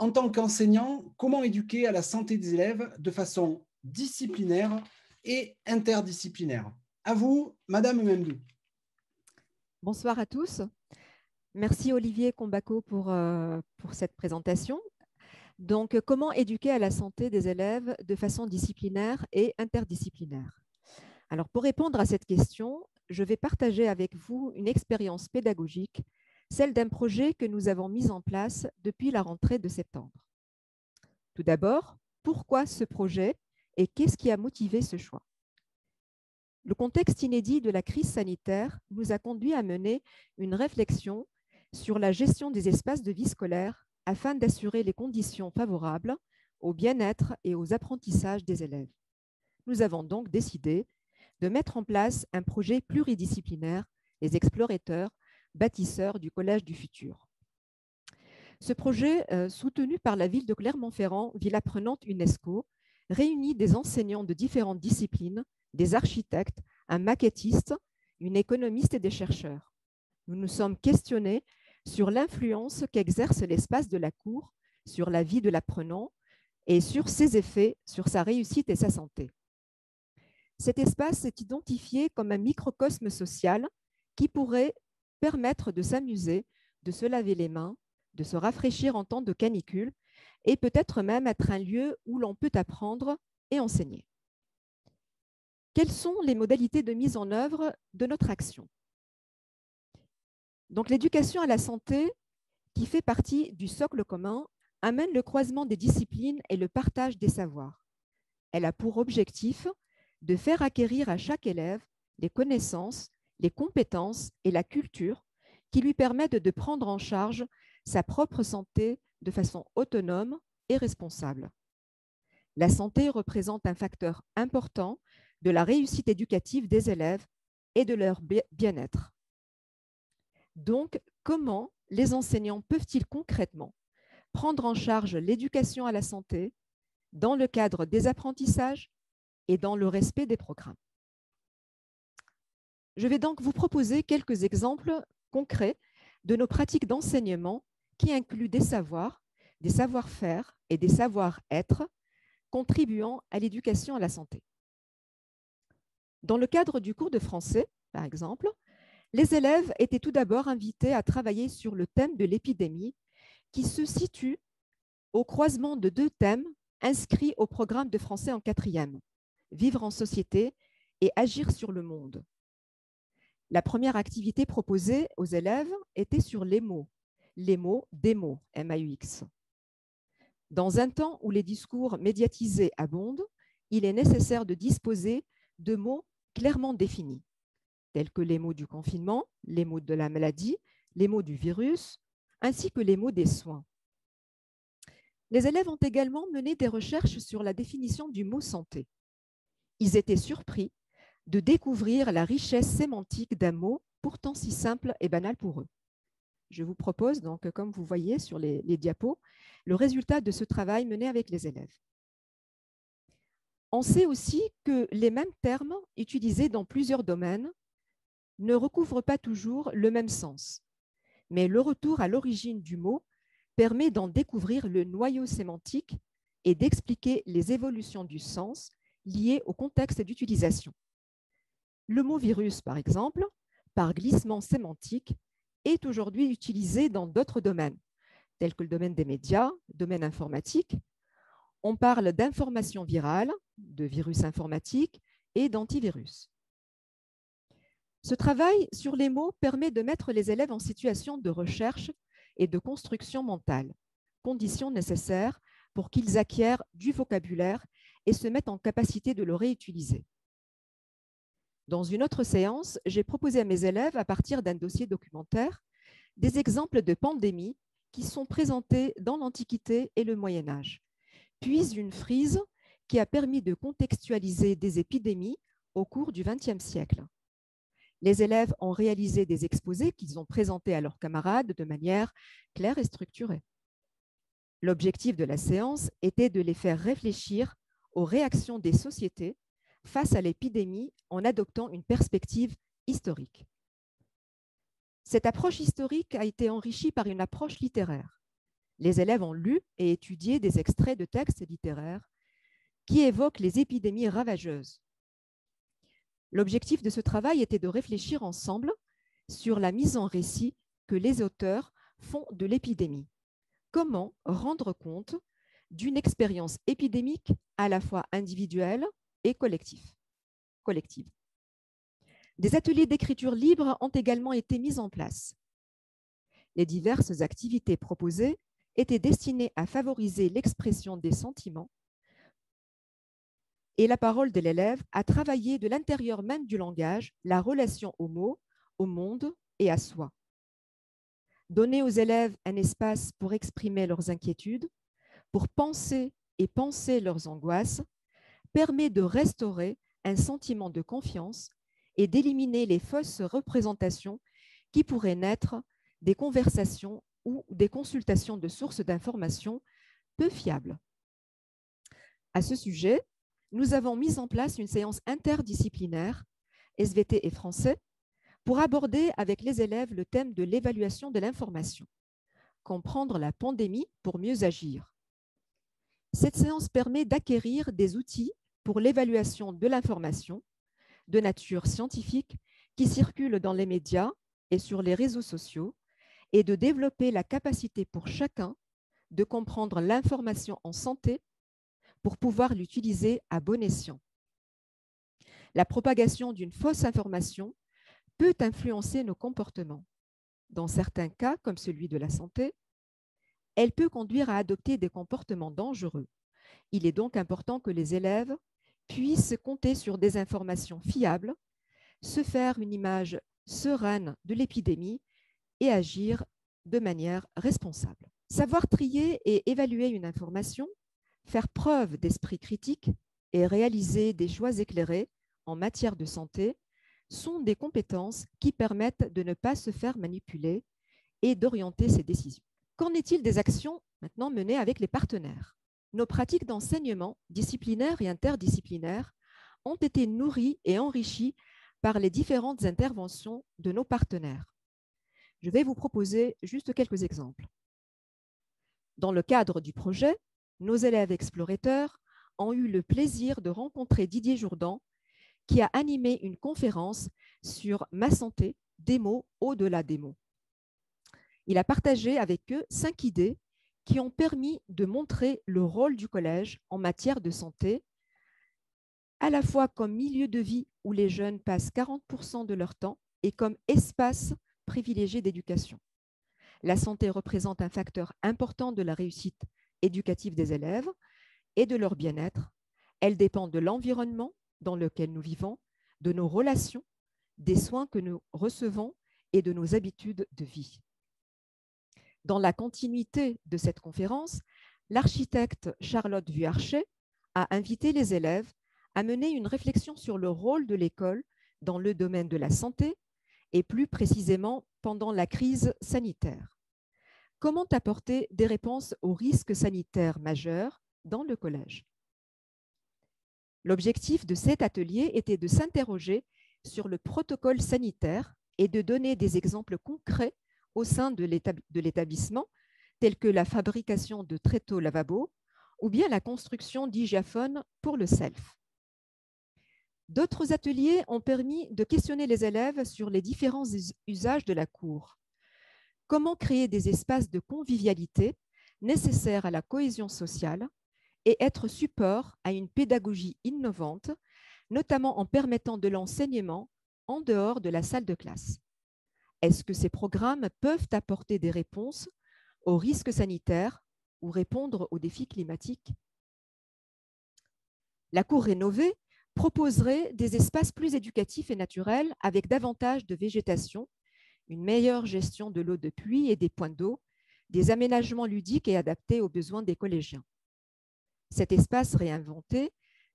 en tant qu'enseignant, comment éduquer à la santé des élèves de façon disciplinaire et interdisciplinaire? À vous, Madame Memdou. Bonsoir à tous. Merci Olivier Combaco pour cette présentation. Donc, comment éduquer à la santé des élèves de façon disciplinaire et interdisciplinaire? Alors, pour répondre à cette question, je vais partager avec vous une expérience pédagogique, celle d'un projet que nous avons mis en place depuis la rentrée de septembre. Tout d'abord, pourquoi ce projet et qu'est-ce qui a motivé ce choix? Le contexte inédit de la crise sanitaire nous a conduit à mener une réflexion sur la gestion des espaces de vie scolaire afin d'assurer les conditions favorables au bien-être et aux apprentissages des élèves. Nous avons donc décidé de mettre en place un projet pluridisciplinaire, les explorateurs, bâtisseurs du Collège du futur. Ce projet, soutenu par la ville de Clermont-Ferrand, ville apprenante UNESCO, réunit des enseignants de différentes disciplines, des architectes, un maquettiste, une économiste et des chercheurs. Nous nous sommes questionnés sur l'influence qu'exerce l'espace de la cour sur la vie de l'apprenant et sur ses effets sur sa réussite et sa santé. Cet espace est identifié comme un microcosme social qui pourrait permettre de s'amuser, de se laver les mains, de se rafraîchir en temps de canicule et peut-être même être un lieu où l'on peut apprendre et enseigner. Quelles sont les modalités de mise en œuvre de notre action? Donc, l'éducation à la santé, qui fait partie du socle commun, amène le croisement des disciplines et le partage des savoirs. Elle a pour objectif de faire acquérir à chaque élève les connaissances, les compétences et la culture qui lui permettent de prendre en charge sa propre santé de façon autonome et responsable. La santé représente un facteur important de la réussite éducative des élèves et de leur bien-être. Donc, comment les enseignants peuvent-ils concrètement prendre en charge l'éducation à la santé dans le cadre des apprentissages et dans le respect des programmes? Je vais donc vous proposer quelques exemples concrets de nos pratiques d'enseignement qui incluent des savoirs, des savoir-faire et des savoir-être contribuant à l'éducation à la santé. Dans le cadre du cours de français, par exemple, les élèves étaient tout d'abord invités à travailler sur le thème de l'épidémie qui se situe au croisement de deux thèmes inscrits au programme de français en 4e, vivre en société et agir sur le monde. La première activité proposée aux élèves était sur les mots des mots, M-A-U-X. Dans un temps où les discours médiatisés abondent, il est nécessaire de disposer de mots clairement définis, tels que les mots du confinement, les mots de la maladie, les mots du virus, ainsi que les mots des soins. Les élèves ont également mené des recherches sur la définition du mot santé. Ils étaient surpris de découvrir la richesse sémantique d'un mot pourtant si simple et banal pour eux. Je vous propose donc, comme vous voyez sur les diapos, le résultat de ce travail mené avec les élèves. On sait aussi que les mêmes termes utilisés dans plusieurs domaines ne recouvrent pas toujours le même sens, mais le retour à l'origine du mot permet d'en découvrir le noyau sémantique et d'expliquer les évolutions du sens liées au contexte d'utilisation. Le mot virus, par exemple, par glissement sémantique, est aujourd'hui utilisé dans d'autres domaines, tels que le domaine des médias, le domaine informatique. On parle d'information virale, de virus informatique et d'antivirus. Ce travail sur les mots permet de mettre les élèves en situation de recherche et de construction mentale, conditions nécessaires pour qu'ils acquièrent du vocabulaire et se mettent en capacité de le réutiliser. Dans une autre séance, j'ai proposé à mes élèves, à partir d'un dossier documentaire, des exemples de pandémies qui sont présentés dans l'Antiquité et le Moyen Âge, puis une frise qui a permis de contextualiser des épidémies au cours du XXe siècle. Les élèves ont réalisé des exposés qu'ils ont présentés à leurs camarades de manière claire et structurée. L'objectif de la séance était de les faire réfléchir aux réactions des sociétés face à l'épidémie en adoptant une perspective historique. Cette approche historique a été enrichie par une approche littéraire. Les élèves ont lu et étudié des extraits de textes littéraires qui évoquent les épidémies ravageuses. L'objectif de ce travail était de réfléchir ensemble sur la mise en récit que les auteurs font de l'épidémie. Comment rendre compte d'une expérience épidémique à la fois individuelle et collective. Des ateliers d'écriture libre ont également été mis en place. Les diverses activités proposées étaient destinées à favoriser l'expression des sentiments et la parole de l'élève, à travailler de l'intérieur même du langage la relation aux mots, au monde et à soi. Donner aux élèves un espace pour exprimer leurs inquiétudes, pour penser et penser leurs angoisses, permet de restaurer un sentiment de confiance et d'éliminer les fausses représentations qui pourraient naître des conversations ou des consultations de sources d'informations peu fiables. À ce sujet, nous avons mis en place une séance interdisciplinaire, SVT et français, pour aborder avec les élèves le thème de l'évaluation de l'information, comprendre la pandémie pour mieux agir. Cette séance permet d'acquérir des outils pour l'évaluation de l'information de nature scientifique qui circule dans les médias et sur les réseaux sociaux et de développer la capacité pour chacun de comprendre l'information en santé pour pouvoir l'utiliser à bon escient. La propagation d'une fausse information peut influencer nos comportements. Dans certains cas, comme celui de la santé, elle peut conduire à adopter des comportements dangereux. Il est donc important que les élèves puissent compter sur des informations fiables, se faire une image sereine de l'épidémie et agir de manière responsable. Savoir trier et évaluer une information, faire preuve d'esprit critique et réaliser des choix éclairés en matière de santé sont des compétences qui permettent de ne pas se faire manipuler et d'orienter ses décisions. Qu'en est-il des actions maintenant menées avec les partenaires? Nos pratiques d'enseignement disciplinaires et interdisciplinaires ont été nourries et enrichies par les différentes interventions de nos partenaires. Je vais vous proposer juste quelques exemples. Dans le cadre du projet, nos élèves explorateurs ont eu le plaisir de rencontrer Didier Jourdan, qui a animé une conférence sur Ma santé, des mots au-delà des mots. Il a partagé avec eux 5 idées qui ont permis de montrer le rôle du collège en matière de santé, à la fois comme milieu de vie où les jeunes passent 40% de leur temps et comme espace privilégié d'éducation. La santé représente un facteur important de la réussite éducative des élèves et de leur bien-être. Elle dépend de l'environnement dans lequel nous vivons, de nos relations, des soins que nous recevons et de nos habitudes de vie. Dans la continuité de cette conférence, l'architecte Charlotte Vuarchet a invité les élèves à mener une réflexion sur le rôle de l'école dans le domaine de la santé et plus précisément pendant la crise sanitaire. Comment apporter des réponses aux risques sanitaires majeurs dans le collège? L'objectif de cet atelier était de s'interroger sur le protocole sanitaire et de donner des exemples concrets au sein de l'établissement, tels que la fabrication de tréteaux lavabo ou bien la construction d'hygiaphones pour le self. D'autres ateliers ont permis de questionner les élèves sur les différents usages de la cour. Comment créer des espaces de convivialité nécessaires à la cohésion sociale et être support à une pédagogie innovante, notamment en permettant de l'enseignement en dehors de la salle de classe. Est-ce que ces programmes peuvent apporter des réponses aux risques sanitaires ou répondre aux défis climatiques? La cour rénovée proposerait des espaces plus éducatifs et naturels avec davantage de végétation, une meilleure gestion de l'eau de pluie et des points d'eau, des aménagements ludiques et adaptés aux besoins des collégiens. Cet espace réinventé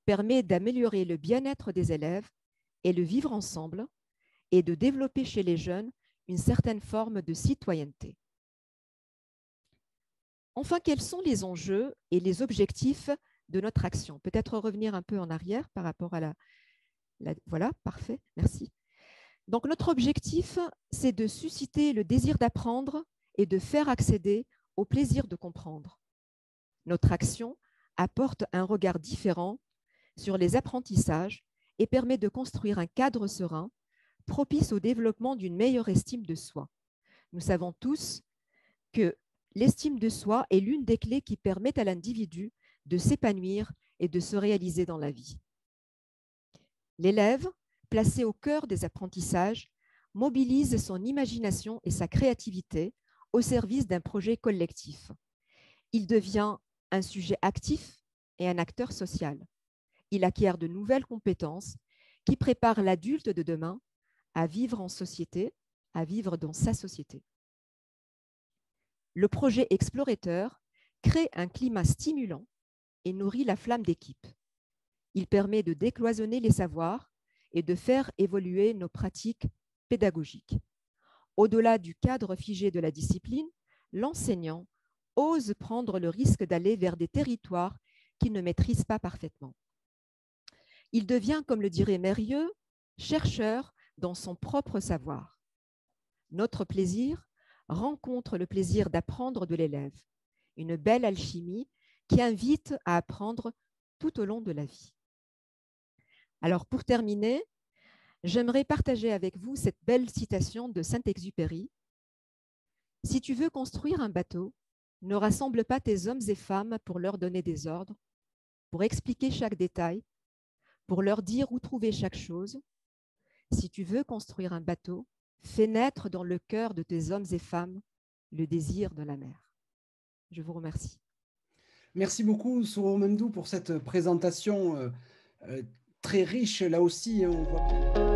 permet d'améliorer le bien-être des élèves et le vivre ensemble et de développer chez les jeunes une certaine forme de citoyenneté. Enfin, quels sont les enjeux et les objectifs de notre action? Peut-être revenir un peu en arrière par rapport à Voilà, parfait, merci. Donc, notre objectif, c'est de susciter le désir d'apprendre et de faire accéder au plaisir de comprendre. Notre action apporte un regard différent sur les apprentissages et permet de construire un cadre serein propice au développement d'une meilleure estime de soi. Nous savons tous que l'estime de soi est l'une des clés qui permettent à l'individu de s'épanouir et de se réaliser dans la vie. L'élève, placé au cœur des apprentissages, mobilise son imagination et sa créativité au service d'un projet collectif. Il devient un sujet actif et un acteur social. Il acquiert de nouvelles compétences qui préparent l'adulte de demain à vivre en société, à vivre dans sa société. Le projet Explorateur crée un climat stimulant et nourrit la flamme d'équipe. Il permet de décloisonner les savoirs et de faire évoluer nos pratiques pédagogiques. Au-delà du cadre figé de la discipline, l'enseignant ose prendre le risque d'aller vers des territoires qu'il ne maîtrise pas parfaitement. Il devient, comme le dirait Mérieux, chercheur dans son propre savoir. Notre plaisir rencontre le plaisir d'apprendre de l'élève, une belle alchimie qui invite à apprendre tout au long de la vie. Alors, pour terminer, j'aimerais partager avec vous cette belle citation de Saint-Exupéry. « Si tu veux construire un bateau, ne rassemble pas tes hommes et femmes pour leur donner des ordres, pour expliquer chaque détail, pour leur dire où trouver chaque chose. Si tu veux construire un bateau, fais naître dans le cœur de tes hommes et femmes le désir de la mer. » Je vous remercie. Merci beaucoup, Souro Mendou, pour cette présentation très riche. Là aussi, on voit...